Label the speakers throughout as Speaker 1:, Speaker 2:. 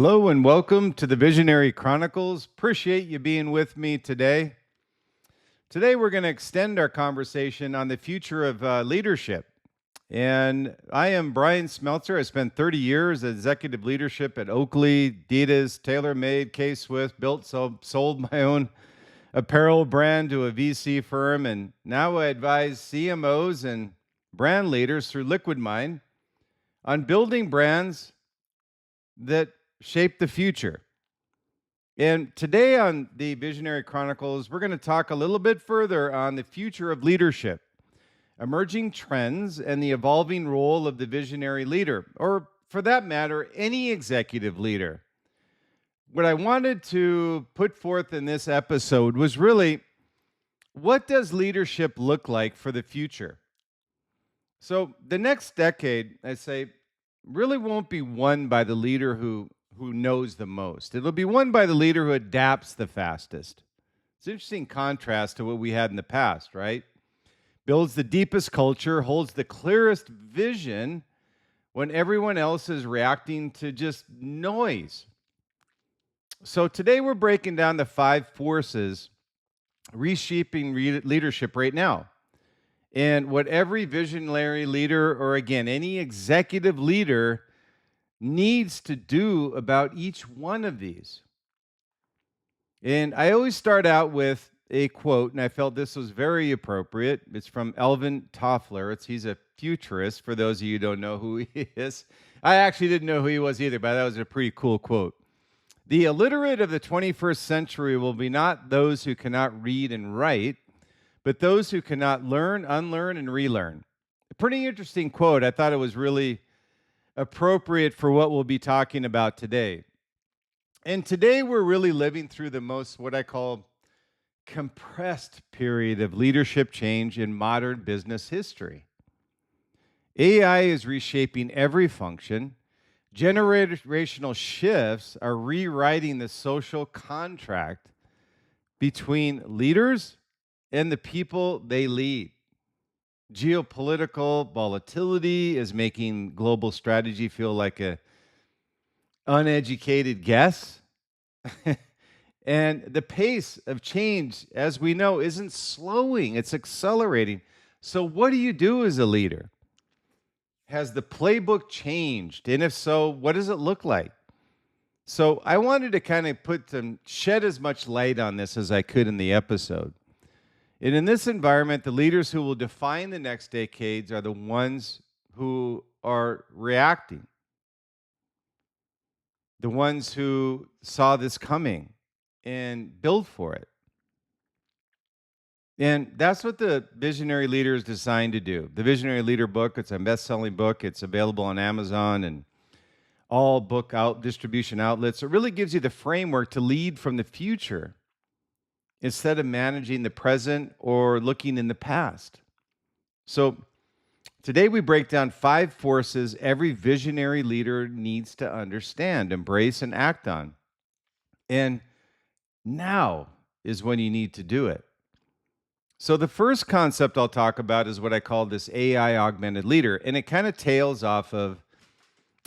Speaker 1: Hello and welcome to the Visionary Chronicles. Appreciate you being with me today. Today we're going to extend our conversation on the future of leadership. And I am Bryan Smeltzer. I spent 30 years as executive leadership at Oakley, adidas, TaylorMade, K-Swift, sold my own apparel brand to a VC firm. And now I advise CMOs and brand leaders through Liquid Mind on building brands that shape the future. And today on the Visionary Chronicles, we're going to talk a little bit further on the future of leadership, emerging trends, and the evolving role of the visionary leader, or for that matter, any executive leader. What I wanted to put forth in this episode was really, what does leadership look like for the future? So the next decade, I say, really won't be won by the leader who knows the most. It'll be won by the leader who adapts the fastest. It's an interesting contrast to what we had in the past, right? Builds the deepest culture, holds the clearest vision when everyone else is reacting to just noise. So today we're breaking down the 5 forces reshaping leadership right now. And what every visionary leader, or again, any executive leader, needs to do about each one of these. And I always start out with a quote, and I felt this was very appropriate. It's from Alvin Toffler. He's a futurist, for those of you who don't know who he is. I actually didn't know who he was either, but that was a pretty cool quote. The illiterate of the 21st century will be not those who cannot read and write, but those who cannot learn, unlearn, and relearn. A pretty interesting quote. I thought it was really appropriate for what we'll be talking about today. And today we're really living through the most, what I call, compressed period of leadership change in modern business history. AI is reshaping every function. Generational shifts are rewriting the social contract between leaders and the people they lead. Geopolitical volatility is making global strategy feel like an uneducated guess. And the pace of change, as we know, isn't slowing, it's accelerating. So what do you do as a leader? Has the playbook changed? And if so, what does it look like? So I wanted to kind of shed as much light on this as I could in the episode. And in this environment, the leaders who will define the next decades are the ones who are reacting, the ones who saw this coming and build for it. And that's what the Visionary Leader is designed to do. The Visionary Leader book, it's a best-selling book. It's available on Amazon and all distribution outlets. It really gives you the framework to lead from the future instead of managing the present or looking in the past. So today we break down 5 forces every visionary leader needs to understand, embrace, and act on. And now is when you need to do it. So the first concept I'll talk about is what I call this AI augmented leader. And it kind of tails off of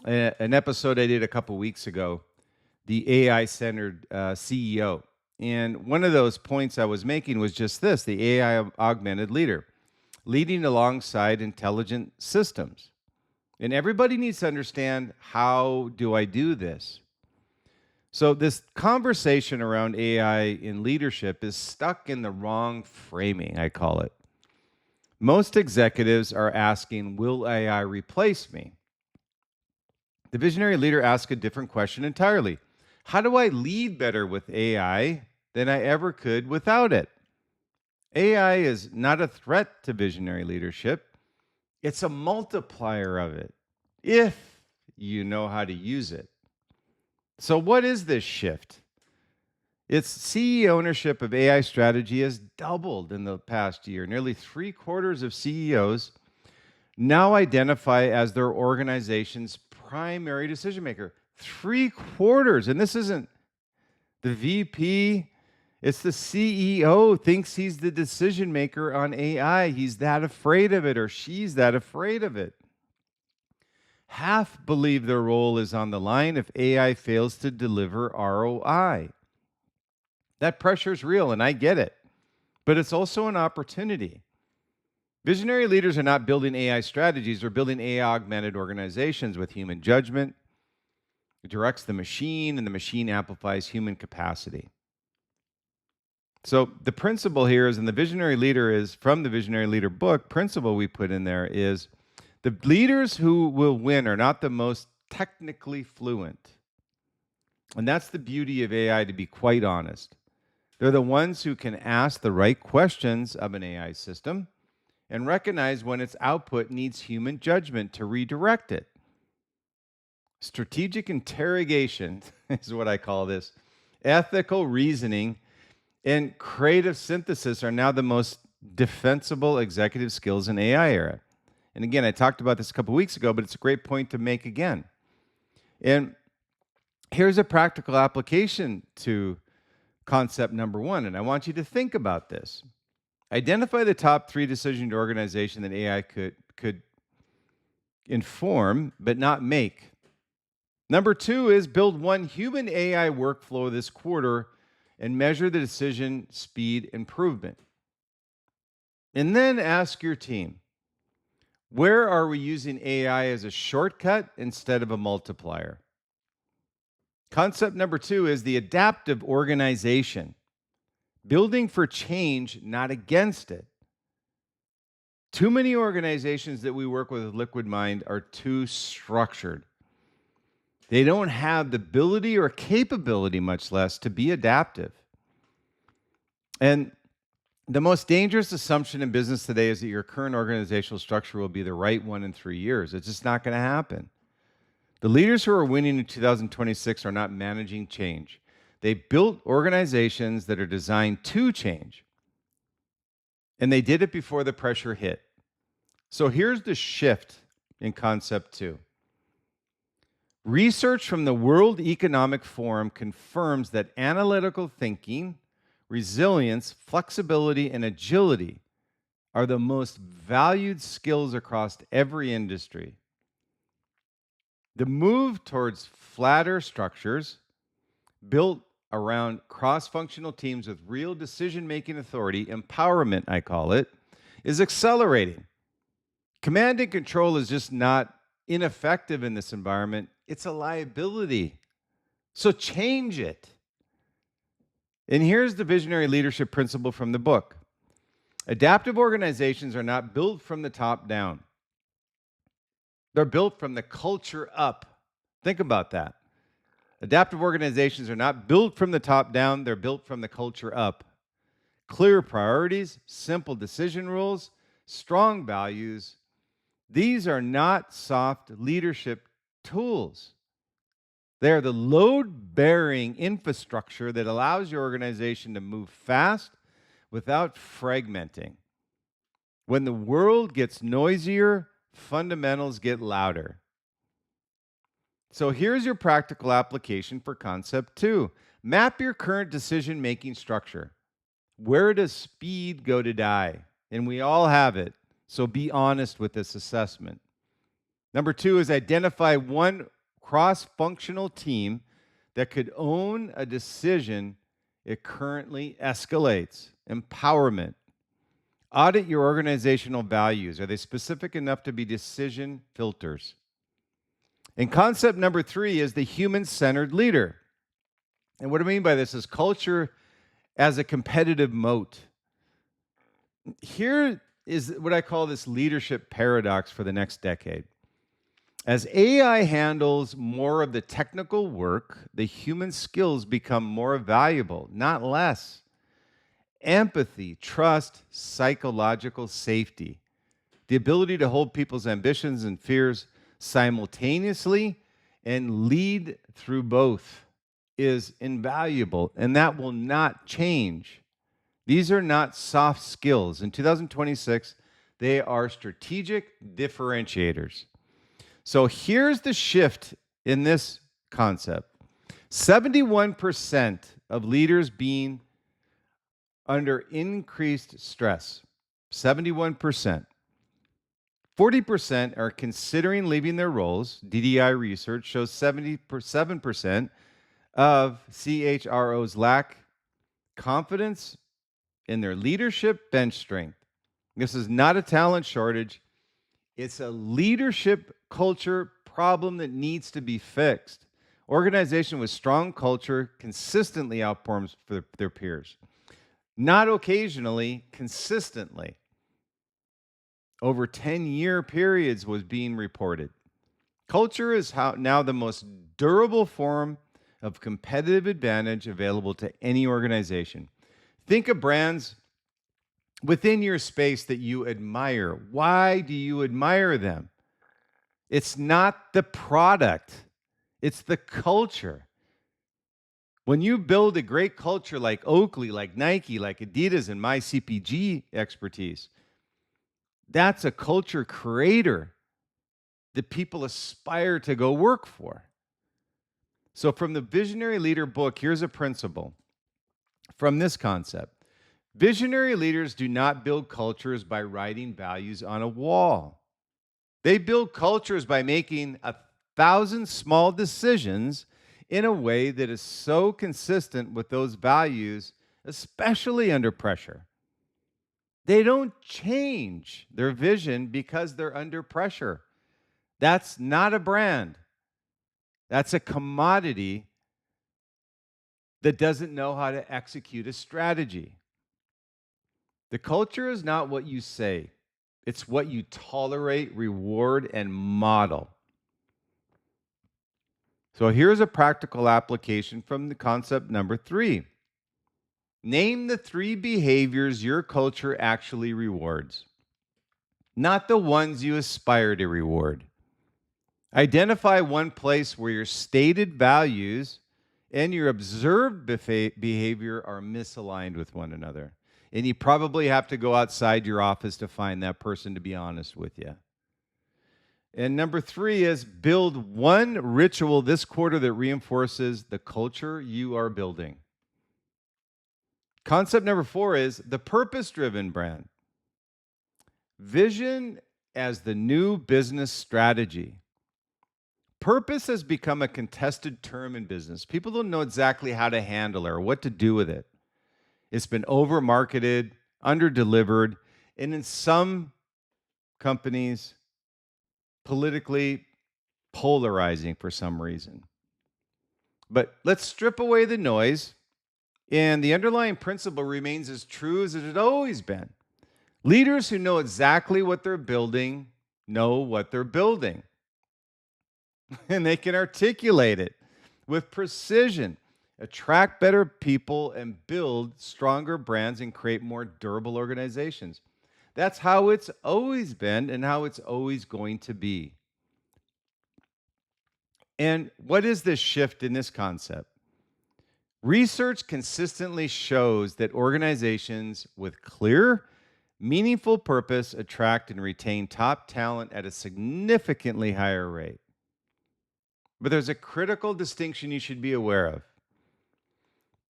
Speaker 1: an episode I did a couple weeks ago, the AI-centered CEO. And one of those points I was making was just this, the AI augmented leader, leading alongside intelligent systems. And everybody needs to understand, how do I do this? So this conversation around AI in leadership is stuck in the wrong framing, I call it. Most executives are asking, will AI replace me? The visionary leader asks a different question entirely. How do I lead better with AI than I ever could without it? AI is not a threat to visionary leadership. It's a multiplier of it, if you know how to use it. So what is this shift? Its CEO ownership of AI strategy has doubled in the past year. Nearly 3/4 of CEOs now identify as their organization's primary decision maker. 3/4, and this isn't the VP, it's the CEO thinks he's the decision maker on AI. He's that afraid of it, or she's that afraid of it. Half believe their role is on the line if AI fails to deliver ROI. That pressure is real, and I get it, but it's also an opportunity. Visionary leaders are not building AI strategies, they're building AI augmented organizations with human judgment. It directs the machine, and the machine amplifies human capacity. So the principle here is, and the Visionary Leader is from the Visionary Leader book, principle we put in there is the leaders who will win are not the most technically fluent. And that's the beauty of AI, to be quite honest. They're the ones who can ask the right questions of an AI system and recognize when its output needs human judgment to redirect it. Strategic interrogation is what I call this. Ethical reasoning and creative synthesis are now the most defensible executive skills in AI era. And again, I talked about this a couple weeks ago, but it's a great point to make again. And here's a practical application to concept number one, and I want you to think about this. Identify the top 3 decisions to organization that AI could inform but not make. Number 2 is build one human AI workflow this quarter and measure the decision speed improvement. And then ask your team, where are we using AI as a shortcut instead of a multiplier? Concept number 2 is the adaptive organization. Building for change, not against it. Too many organizations that we work with Liquid Mind are too structured. They don't have the ability or capability, much less, to be adaptive. And the most dangerous assumption in business today is that your current organizational structure will be the right one in 3 years. It's just not going to happen. The leaders who are winning in 2026 are not managing change. They built organizations that are designed to change. And they did it before the pressure hit. So here's the shift in concept 2. Research from the World Economic Forum confirms that analytical thinking, resilience, flexibility, and agility are the most valued skills across every industry. The move towards flatter structures, built around cross-functional teams with real decision-making authority, empowerment, I call it, is accelerating. Command and control is just not ineffective in this environment. It's a liability. So change it. And here's the visionary leadership principle from the book. Adaptive organizations are not built from the top down. They're built from the culture up. Think about that. Adaptive organizations are not built from the top down, they're built from the culture up. Clear priorities, simple decision rules, strong values. These are not soft leadership tools. They are the load-bearing infrastructure that allows your organization to move fast without fragmenting. When the world gets noisier, fundamentals get louder. So here's your practical application for concept 2. Map your current decision-making structure. Where does speed go to die? And we all have it, so be honest with this assessment. Number 2 is identify one cross-functional team that could own a decision it currently escalates. Empowerment. Audit your organizational values. Are they specific enough to be decision filters? And concept number 3 is the human-centered leader. And what I mean by this is culture as a competitive moat. Here is what I call this leadership paradox for the next decade. As AI handles more of the technical work, the human skills become more valuable, not less. Empathy, trust, psychological safety, the ability to hold people's ambitions and fears simultaneously and lead through both is invaluable, and that will not change. These are not soft skills. In 2026, they are strategic differentiators. So here's the shift in this concept. 71% of leaders being under increased stress. 71%. 40% are considering leaving their roles. DDI research shows 77% of CHROs lack confidence in their leadership bench strength. This is not a talent shortage. It's a leadership culture problem that needs to be fixed. Organization with strong culture consistently outperforms for their peers. Not occasionally, consistently. Over 10-year periods was being reported. Culture is now the most durable form of competitive advantage available to any organization. Think of brands within your space that you admire. Why do you admire them? It's not the product, it's the culture. When you build a great culture like Oakley, like Nike, like Adidas, and my CPG expertise, that's a culture creator that people aspire to go work for. So from the Visionary Leader book, here's a principle from this concept. Visionary leaders do not build cultures by writing values on a wall. They build cultures by making 1,000 small decisions in a way that is so consistent with those values, especially under pressure. They don't change their vision because they're under pressure. That's not a brand. That's a commodity that doesn't know how to execute a strategy. The culture is not what you say. It's what you tolerate, reward, and model. So here's a practical application from the concept number 3. Name the 3 behaviors your culture actually rewards, not the ones you aspire to reward. Identify one place where your stated values and your observed behavior are misaligned with one another. And you probably have to go outside your office to find that person, to be honest with you. And number 3 is build one ritual this quarter that reinforces the culture you are building. Concept number 4 is the purpose-driven brand. Vision as the new business strategy. Purpose has become a contested term in business. People don't know exactly how to handle it or what to do with it. It's been over-marketed, under-delivered, and in some companies, politically polarizing for some reason. But let's strip away the noise, and the underlying principle remains as true as it had always been. Leaders who know exactly what they're building know what they're building, and they can articulate it with precision, attract better people, and build stronger brands and create more durable organizations. That's how it's always been and how it's always going to be. And what is this shift in this concept? Research consistently shows that organizations with clear, meaningful purpose attract and retain top talent at a significantly higher rate. But there's a critical distinction you should be aware of.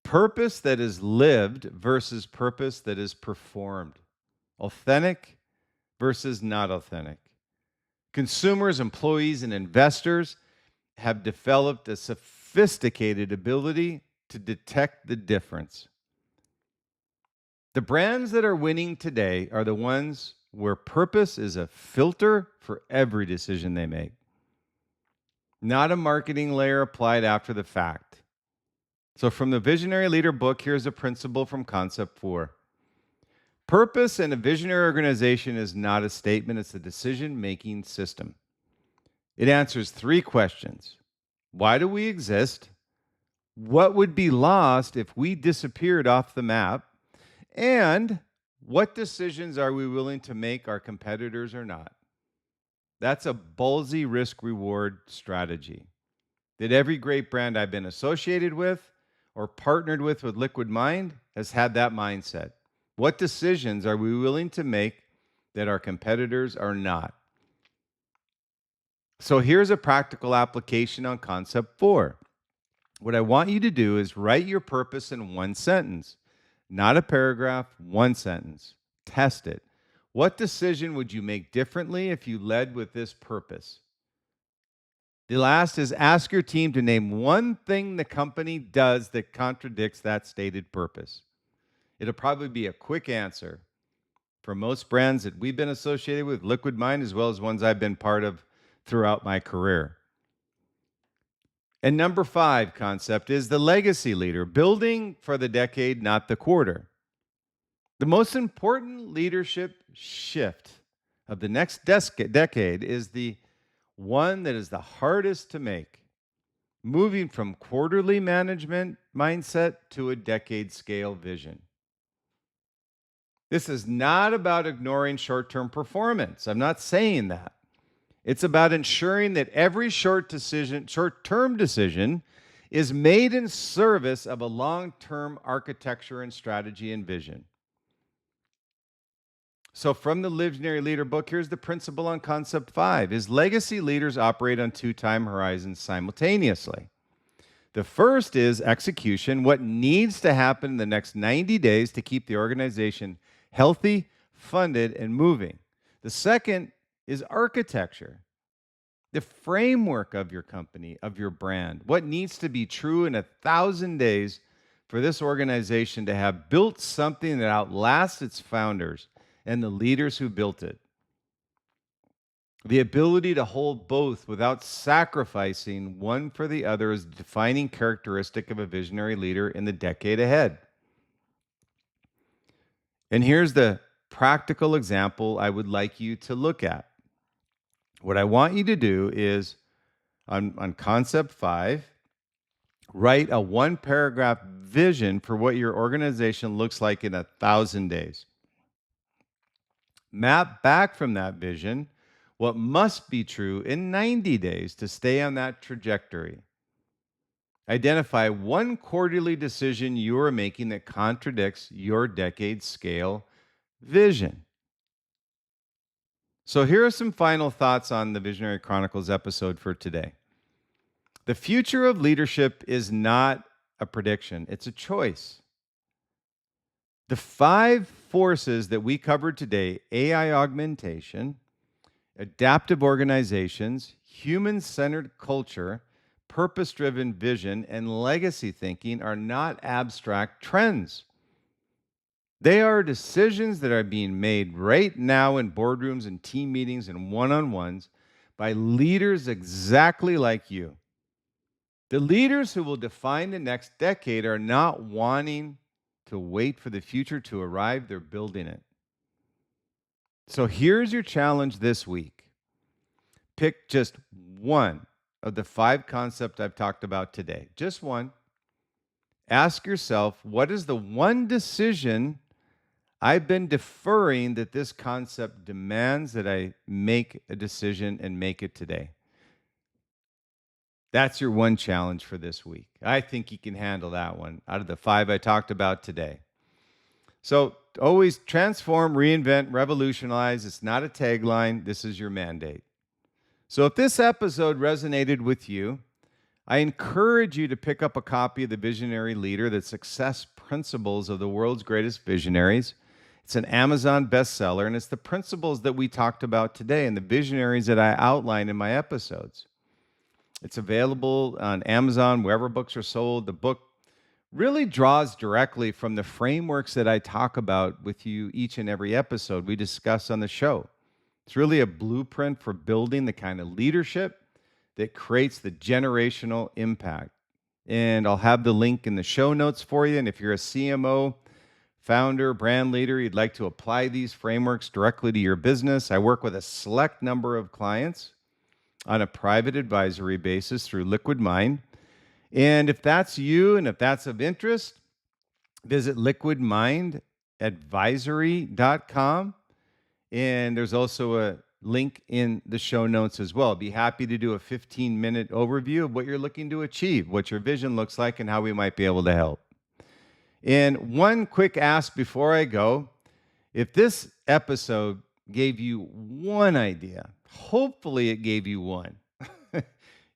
Speaker 1: Purpose that is lived versus purpose that is performed. Authentic versus not authentic. Consumers, employees, and investors have developed a sophisticated ability to detect the difference. The brands that are winning today are the ones where purpose is a filter for every decision they make, not a marketing layer applied after the fact. So from the Visionary Leader book, here's a principle from concept 4. Purpose in a visionary organization is not a statement, it's a decision-making system. It answers 3 questions. Why do we exist? What would be lost if we disappeared off the map? And what decisions are we willing to make our competitors or not? That's a ballsy risk-reward strategy that every great brand I've been associated with or partnered with Liquid Mind has had that mindset. What decisions are we willing to make that our competitors are not? So here's a practical application on concept 4. What I want you to do is write your purpose in 1 sentence, not a paragraph, 1 sentence. Test it. What decision would you make differently if you led with this purpose? The last is ask your team to name one thing the company does that contradicts that stated purpose. It'll probably be a quick answer for most brands that we've been associated with, Liquid Mind, as well as ones I've been part of throughout my career. And number 5 concept is the legacy leader, building for the decade, not the quarter. The most important leadership shift of the next decade is the one that is the hardest to make, moving from quarterly management mindset to a decade scale vision. This is not about ignoring short-term performance. I'm not saying that. It's about ensuring that every short-term decision is made in service of a long-term architecture and strategy and vision. So from the Visionary Leader book, here's the principle on concept 5, is legacy leaders operate on 2 time horizons simultaneously. The first is execution, what needs to happen in the next 90 days to keep the organization healthy, funded, and moving. The second is architecture, the framework of your company, of your brand, what needs to be true in 1,000 days for this organization to have built something that outlasts its founders and the leaders who built it. The ability to hold both without sacrificing one for the other is the defining characteristic of a visionary leader in the decade ahead. And here's the practical example I would like you to look at. What I want you to do is, on concept 5, write a 1-paragraph vision for what your organization looks like in 1,000 days. Map back from that vision what must be true in 90 days to stay on that trajectory. Identify one quarterly decision you are making that contradicts your decade scale vision. So here are some final thoughts on the Visionary Chronicles episode for today. The future of leadership is not a prediction, it's a choice. The 5 forces that we covered today, AI augmentation, adaptive organizations, human-centered culture, purpose-driven vision, and legacy thinking, are not abstract trends. They are decisions that are being made right now in boardrooms and team meetings and one-on-ones by leaders exactly like you. The leaders who will define the next decade are not wanting to wait for the future to arrive, they're building it. So here's your challenge this week. Pick just one of the 5 concepts I've talked about today. Just one. Ask yourself, what is the one decision I've been deferring that this concept demands that I make a decision and make it today? That's your one challenge for this week. I think you can handle that one out of the 5 I talked about today. So always transform, reinvent, revolutionize. It's not a tagline. This is your mandate. So if this episode resonated with you, I encourage you to pick up a copy of The Visionary Leader, the Success Principles of the World's Greatest Visionaries. It's an Amazon bestseller, and it's the principles that we talked about today and the visionaries that I outlined in my episodes. It's available on Amazon, wherever books are sold. The book really draws directly from the frameworks that I talk about with you each and every episode we discuss on the show. It's really a blueprint for building the kind of leadership that creates the generational impact. And I'll have the link in the show notes for you. And if you're a CMO, founder, brand leader, you'd like to apply these frameworks directly to your business, I work with a select number of clients on a private advisory basis through Liquid Mind. And if that's you and if that's of interest, visit liquidmindadvisory.com. And there's also a link in the show notes as well. I'd be happy to do a 15-minute overview of what you're looking to achieve, what your vision looks like, and how we might be able to help. And one quick ask before I go, if this episode gave you one idea, hopefully it gave you one,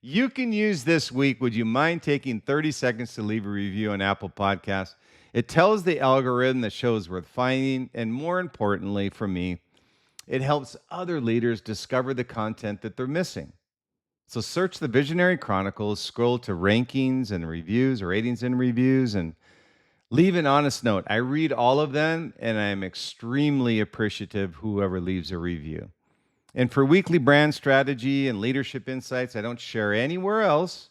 Speaker 1: you can use this week. Would you mind taking 30 seconds to leave a review on Apple Podcasts? It tells the algorithm the show is worth finding, and more importantly for me, It helps other leaders discover the content that they're missing. So search the Visionary Chronicles, scroll to rankings and reviews or ratings and reviews, and leave an honest note. I read all of them, and I'm extremely appreciative whoever leaves a review. And for weekly brand strategy and leadership insights I don't share anywhere else,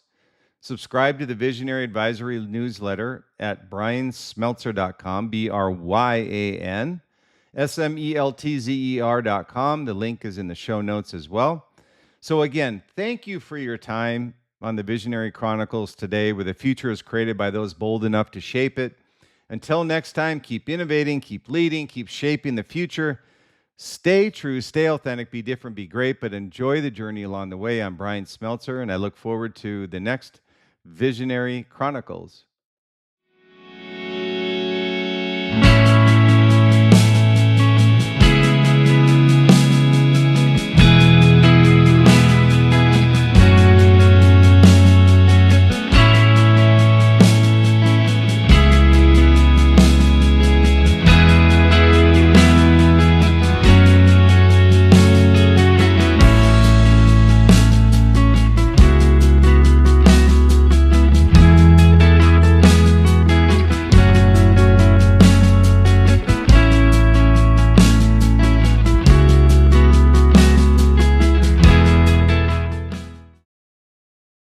Speaker 1: subscribe to the Visionary Advisory newsletter at bryansmeltzer.com, BRYANSmeltzer.com. The link is in the show notes as well. So again, thank you for your time on the Visionary Chronicles today, where the future is created by those bold enough to shape it. Until next time, keep innovating, keep leading, keep shaping the future. Stay true, stay authentic, be different, be great, but enjoy the journey along the way. I'm Bryan Smeltzer, and I look forward to the next Visionary Chronicles.